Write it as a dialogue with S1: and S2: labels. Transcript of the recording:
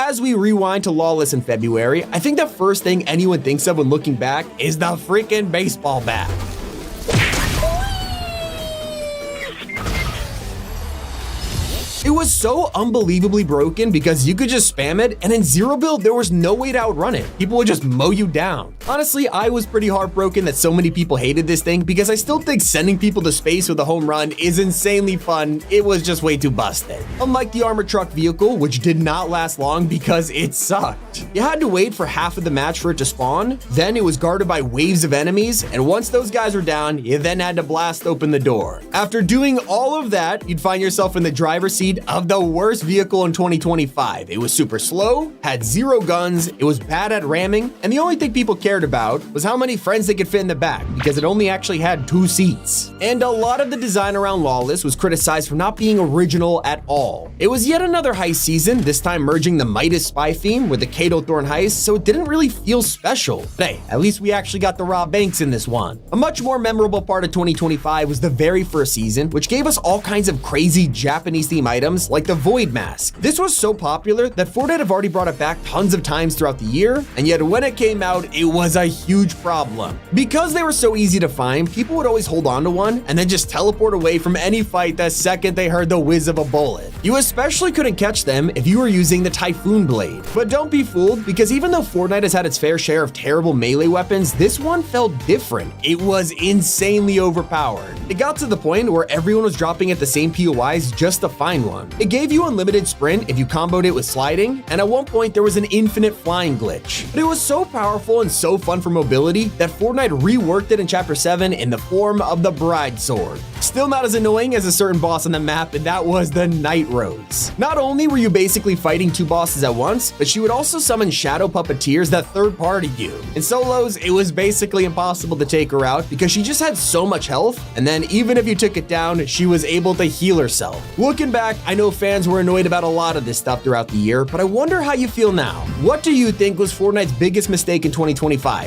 S1: as we rewind to Lawless in February, I think the first thing anyone thinks of when looking back is the freaking baseball bat. It was so unbelievably broken because you could just spam it, and in zero build, there was no way to outrun it. People would just mow you down. Honestly, I was pretty heartbroken that so many people hated this thing because I still think sending people to space with a home run is insanely fun. It was just way too busted. Unlike the armored truck vehicle, which did not last long because it sucked. You had to wait for half of the match for it to spawn, then it was guarded by waves of enemies, and once those guys were down, you then had to blast open the door. After doing all of that, you'd find yourself in the driver's seat of the worst vehicle in 2025. It was super slow, had zero guns, it was bad at ramming, and the only thing people cared about was how many friends they could fit in the back because it only actually had 2 seats. And a lot of the design around Lawless was criticized for not being original at all. It was yet another heist season, this time merging the Midas spy theme with the Cato Thorn heist, so it didn't really feel special. But hey, at least we actually got the rob banks in this one. A much more memorable part of 2025 was the very first season, which gave us all kinds of crazy Japanese theme items like the Void Mask. This was so popular that Fortnite have already brought it back tons of times throughout the year, and yet when it came out, it was a huge problem. Because they were so easy to find, people would always hold on to one and then just teleport away from any fight the second they heard the whiz of a bullet. You especially couldn't catch them if you were using the Typhoon Blade. But don't be fooled, because even though Fortnite has had its fair share of terrible melee weapons, this one felt different. It was insanely overpowered. It got to the point where everyone was dropping at the same POIs just to find one. It gave you unlimited sprint if you comboed it with sliding, and at one point there was an infinite flying glitch. But it was so powerful and so fun for mobility that Fortnite reworked it in Chapter 7 in the form of the Bride Sword. Still not as annoying as a certain boss on the map, and that was the Night Rose. Not only were you basically fighting 2 bosses at once, but she would also summon shadow puppeteers that third-partied you. In solos, it was basically impossible to take her out because she just had so much health, and then even if you took it down, she was able to heal herself. Looking back, I know fans were annoyed about a lot of this stuff throughout the year, but I wonder how you feel now. What do you think was Fortnite's biggest mistake in 2025?